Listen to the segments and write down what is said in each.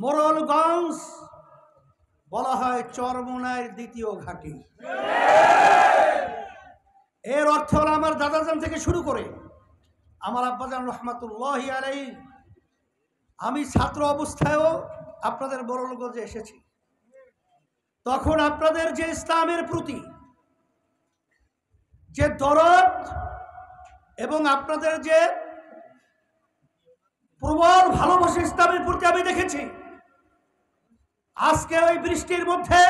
মোড়লগঞ্জ বলা হয় চরমোনাইয়ের দ্বিতীয় ঘাঁটি। এর অর্থ হলো আমার দাদাজান থেকে শুরু করে আমার আব্বাজান রহমাতুল্লাহি আলাইহি, আমি ছাত্র অবস্থায়ও আপনাদের মোড়লগঞ্জে এসেছি। তখন আপনাদের যে ইসলামের প্রতি যে দরদ এবং আপনাদের যে প্রবল ভালোবাসা ইসলামের প্রতি আমি দেখেছি। আজকে ওই বৃষ্টির মধ্যে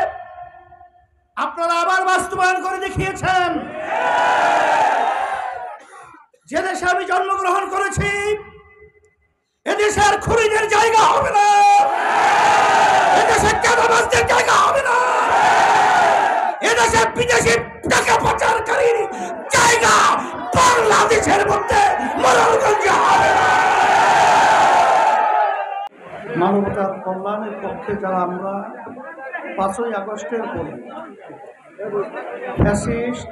আপনারা আবার বাস্তবায়ন করে দেখিয়েছেন। যে দেশে আমি জন্মগ্রহণ করেছি এদেশের খুনিদের জায়গা হবে না, এদেশে চাঁদাবাজদের জায়গা হবে না, এদেশে বিদেশি টাকা পাচারকারীর জায়গা বাংলাদেশের মধ্যে মোড়লগঞ্জে হবে না। মানবতার কল্যাণের পক্ষে যারা আমরা 5ই আগস্টের পরে ফ্যাসিস্ট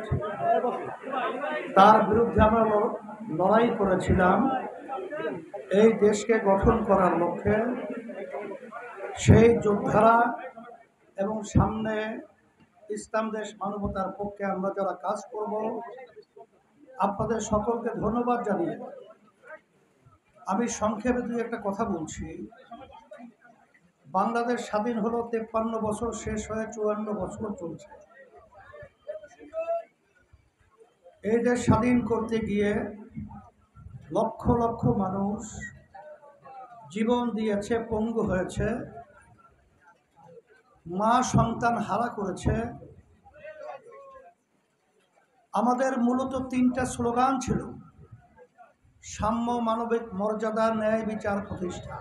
তার বিরুদ্ধে আমরা লড়াই করেছিলাম এই দেশকে গঠন করার লক্ষ্যে, সেই যোদ্ধারা এবং সামনে ইসলাম দেশ মানবতার পক্ষে আমরা যারা কাজ করব, আপনাদের সকলকে ধন্যবাদ জানিয়ে আমি সংক্ষেপে দুই একটা কথা বলছি। বাংলাদেশ স্বাধীন হলো 53 বছর, শেষ হয়ে 54 বছর চলছে। এই দেশ স্বাধীন করতে গিয়ে লক্ষ লক্ষ মানুষ জীবন দিয়েছে, পঙ্গু হয়েছে, মা সন্তান হারা করেছে। আমাদের মূলত 3টা স্লোগান ছিল: সাম্য, মানবিক মর্যাদা, ন্যায় বিচার প্রতিষ্ঠা।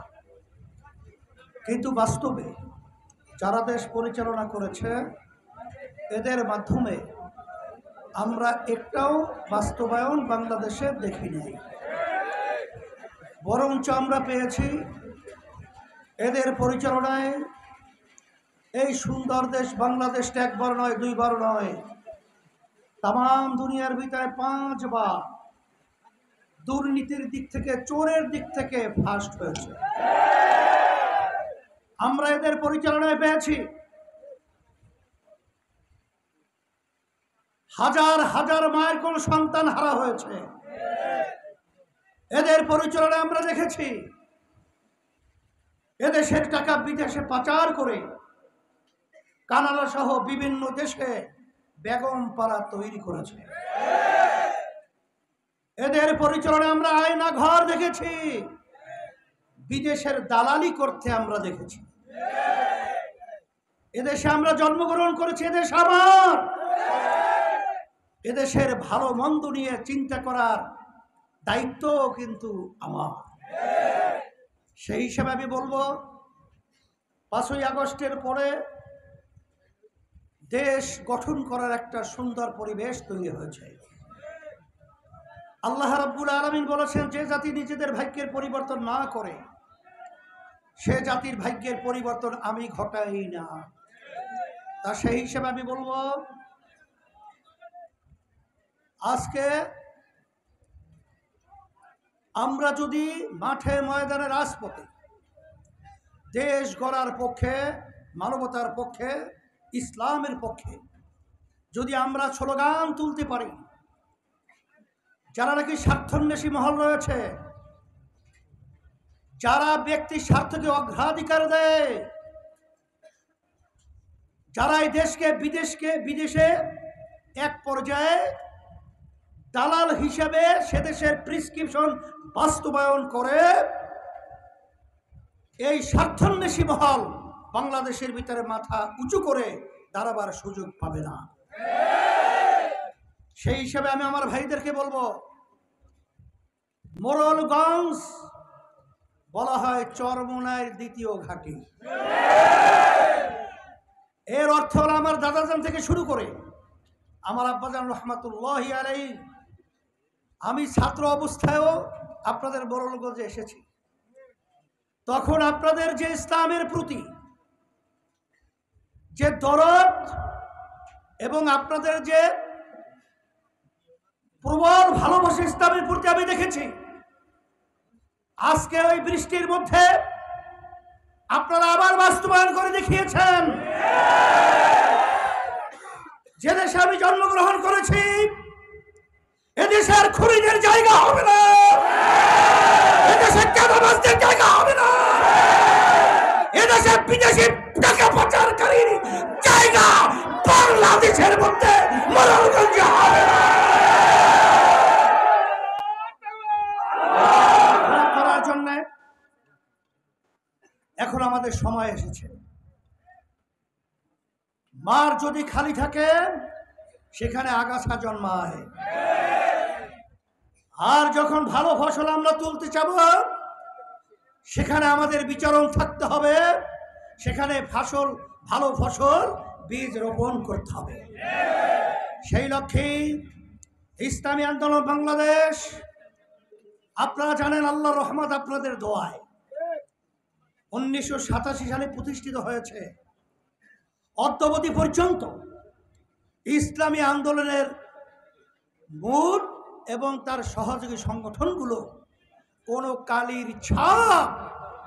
কিন্তু বাস্তবে যারা দেশ পরিচালনা করেছে এদের মাধ্যমে আমরা একটাও বাস্তবায়ন বাংলাদেশে দেখি নাই। বরঞ্চ আমরা পেয়েছি এদের পরিচালনায় এই সুন্দর দেশ বাংলাদেশটা একবার নয়, দুইবার নয়, তাম দুনিয়ার ভিতরে 5 বার দুর্নীতির দিক থেকে, চোরের দিক থেকে ফার্স্ট হয়েছে। আমরা এদের পরিচালনায় পেয়েছি হাজার হাজার মায়ের কোন সন্তান হারা হয়েছে। এদের পরিচালনায় আমরা দেখেছি এদেশের টাকা বিদেশে পাচার করে কানাডা সহ বিভিন্ন দেশে বেগম পাড়া তৈরি করেছে। এদের পরিচালনায় আমরা আয়না ঘর দেখেছি, বিদেশের দালালি করতে আমরা দেখেছি। এদেশে আমরা জন্মগ্রহণ করেছি, এদেশ আমার, এদেশের ভালো মন্দ নিয়ে চিন্তা করার দায়িত্ব কিন্তু আমার। সেই হিসাবে আমি বলবো 5ই আগস্টের পরে দেশ গঠন করার একটা সুন্দর পরিবেশ তৈরি হয়েছে। আল্লাহ রাব্বুল আলামিন বলেছেন, যে জাতি নিজেদের ভাগ্যের পরিবর্তন না করে সে জাতির ভাগ্যের পরিবর্তন আমি ঘটাই না। তা সেই হিসেবে আমি বলবো আজকে আমরা যদি মাঠে ময়দানে রাজপথে দেশ গড়ার পক্ষে, মানবতার পক্ষে, ইসলামের পক্ষে যদি আমরা স্লোগান তুলতে পারি, যারা নাকি স্বার্থান্বেষী মহল রয়েছে, যারা ব্যক্তির স্বার্থকে অগ্রাধিকার দেয়, যারা এই দেশকে বিদেশে এক পর্যায়ে দালাল হিসেবে সে দেশের প্রেসক্রিপশন বাস্তবায়ন করে, এই স্বার্থান্বেষী মহল বাংলাদেশের ভিতরে মাথা উঁচু করে দাঁড়াবার সুযোগ পাবে না। সেই হিসাবে আমি আমার ভাইদেরকে বলবো, মোড়লগঞ্জ বলা হয় চরমোনাইয়ের দ্বিতীয় ঘাঁটি। এর অর্থ হলো আমার দাদাজান থেকে শুরু করে আমার আব্বাজান রহমাতুল্লাহি আলাইহি, আমি ছাত্র অবস্থায়ও আপনাদের মোড়লগঞ্জে এসেছি। তখন আপনাদের যে ইসলামের প্রতি যে দরদ এবং আপনাদের যে প্রবল ভালোবাসা ইসলামের প্রতি আমি দেখেছি। আজকে ওই বৃষ্টির মধ্যে আপনারা আবার বাস্তবায়ন করে দেখিয়েছেন। যে দেশে আমি জন্মগ্রহণ করেছি এদেশের খুনিদের জায়গা হবে না, এদেশের চাঁদাবাজদের জায়গা হবে না, এদেশে বিদেশি টাকা পাচারকারীর জায়গা বাংলাদেশের মধ্যে মোড়লগঞ্জে হবে না। করার জন্য এখন আমাদের সময় এসেছে। মার যদি খালি থাকে সেখানে আগাছা জন্মায়, আর যখন ভালো ফসল আমরা তুলতে চাব সেখানে আমাদের বিচরণ থাকতে হবে, সেখানে ভালো ফসল বীজ রোপণ করতে হবে। সেই লক্ষ্যে ইসলামী আন্দোলন বাংলাদেশ, আপনারা জানেন আল্লাহর রহমত আপনাদের দোয়ায় 1987 সালে প্রতিষ্ঠিত হয়েছে। অদ্যাবধি পর্যন্ত ইসলামী আন্দোলনের মূল এবং তার সহযোগী সংগঠনগুলো কোনো কালির ছাপ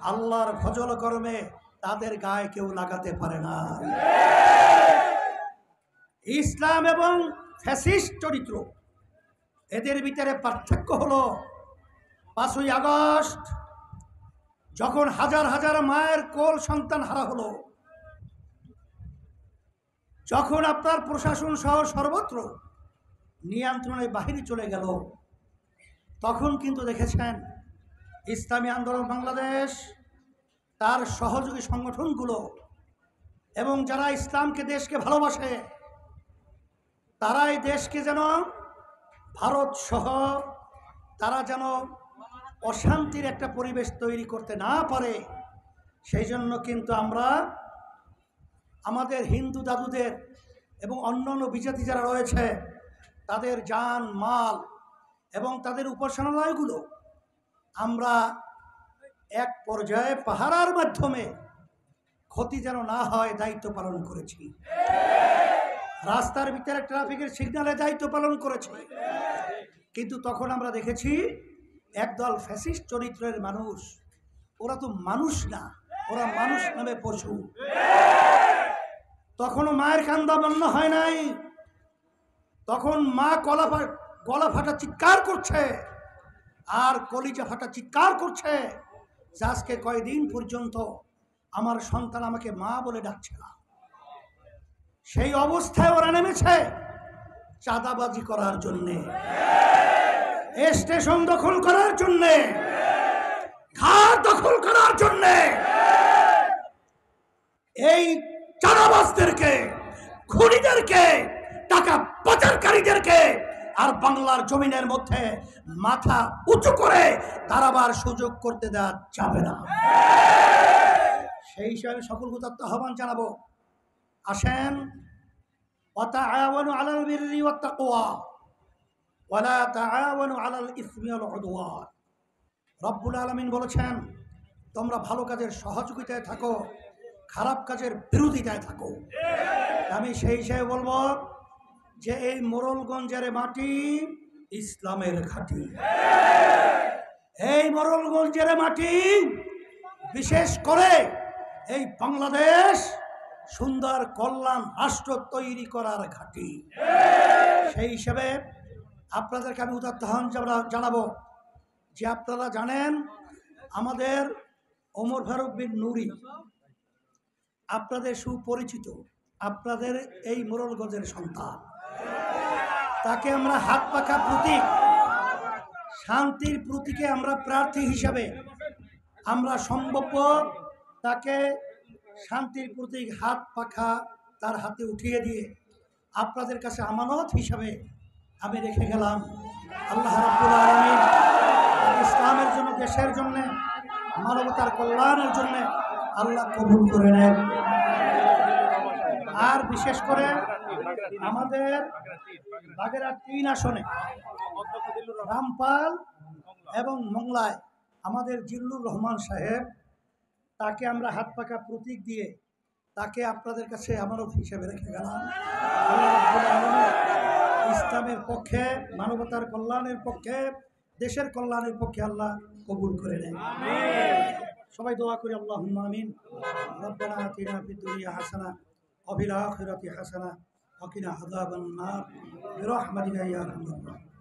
আল্লাহর ফজল করমে তাদের গায়ে কেউ লাগাতে পারে না। ইসলাম এবং ফ্যাসিস্ট চরিত্র এদের ভিতরে পার্থক্য হলো 5ই আগস্ট যখন হাজার হাজার মায়ের কোল সন্তান হারা হলো, যখন আপনার প্রশাসন সহ সর্বত্র নিয়ন্ত্রণের বাহিরে চলে গেল, তখন কিন্তু দেখেছেন ইসলামী আন্দোলন বাংলাদেশ, তার সহযোগী সংগঠনগুলো এবং যারা ইসলামকে দেশকে ভালোবাসে তারাই দেশকে যেন ভারত সহ তারা যেন অশান্তির একটা পরিবেশ তৈরি করতে না পারে, সেই জন্য কিন্তু আমরা আমাদের হিন্দু দাদুদের এবং অন্যান্য বিজাতি যারা রয়েছে তাদের জান মাল এবং তাদের উপাসনালয়গুলো আমরা এক পর্যায়ে পাহারার মাধ্যমে ক্ষতি যেন না হয় দায়িত্ব পালন করেছি। রাস্তার ভিতরে ট্রাফিকের সিগন্যালে দায়িত্ব পালন করেছি, কিন্তু তখন আমরা দেখেছি একদল ফ্যাসিস্ট চরিত্রের মানুষ, ওরা তো মানুষ না, ওরা মানুষ নামে পশু। তখনও মায়ের কান্দা বন্ধ হয় নাই, তখন মা গলা ফাটা চিৎকার করছে আর কলিজা ফাটা চিৎকার করছে যে আজকে কয়দিন পর্যন্ত আমার সন্তান আমাকে মা বলে ডাকছে না। সেই অবস্থায় ওরা নেমেছে চাঁদাবাজি করার জন্যে, স্টেশন দখল করার জন্যে, ঘাট দখল করার জন্যে। এই চাঁদাবাজদেরকে, খুনিদেরকে, টাকা পাচারকারীদেরকে আর বাংলার জমিনের মধ্যে মাথা উঁচু করে দাঁড়াবার সুযোগ করতে দেওয়া যাবে না। সেই হিসাবে সকল উদাত্ত আহ্বান জানাবো, আসেন ওয়াতাআওয়ানু আলাল বিররি ওয়াত তাকওয়া ওয়ালা তাআওয়ানু আলাল ইসমি ওয়াল উদওয়ান। রব্বুল আলামিন বলেছেন তোমরা ভালো কাজের সহযোগিতায় থাকো, খারাপ কাজের বিরোধিতায় থাকো। আমি সেই হিসাবে বলবো যে এই মোড়লগঞ্জের মাটি ইসলামের ঘাঁটি। এই মোড়লগঞ্জের মাটি বিশেষ করে এই বাংলাদেশ সুন্দর কল্যাণ রাষ্ট্র তৈরি করার ঘাঁটি। সেই হিসাবে আপনাদেরকে আমি উদাত্ত আহ্বান জানাবো যে আপনারা জানেন আমাদের ওমর ফারুক বিন নুরি আপনাদের সুপরিচিত, আপনাদের এই মোড়লগঞ্জের সন্তান। তাকে আমরা হাত পাখা প্রতীক, শান্তির প্রতীকে আমরা প্রার্থী হিসাবে আমরা সম্ভব্য তাকে শান্তির প্রতীক হাত পাখা তার হাতে উঠিয়ে দিয়ে আপনাদের কাছে আমানত হিসাবে আমি রেখে গেলাম। আল্লাহ রাব্বুল আলামিন ইসলামের জন্য, দেশের জন্য, মানবতার কল্যাণের জন্য আল্লাহ কবুল করে নেন। আর বিশেষ করে আমাদের বাগেরহাট 3 আসনে রামপাল এবং মংলায় আমাদের জিল্লুর রহমান সাহেব, তাকে আমরা হাত পাকা প্রতীক দিয়ে তাকে আপনাদের কাছে আমানত হিসেবে রেখে গেলাম। ইসলামের পক্ষে, মানবতার কল্যাণের পক্ষে, দেশের কল্যাণের পক্ষে আল্লাহ কবুল করে নেন। সবাই দোয়া করি আল্লাহুম্মা আমিন। রব্বানা আতিনা ফিদ দুনিয়া হাসানা ওয়া ফিল আখিরাতি হাসানা ওয়া কিনা আযাবান নার বিরহমাতিকা ইয়া আরহামার রাহিমিন।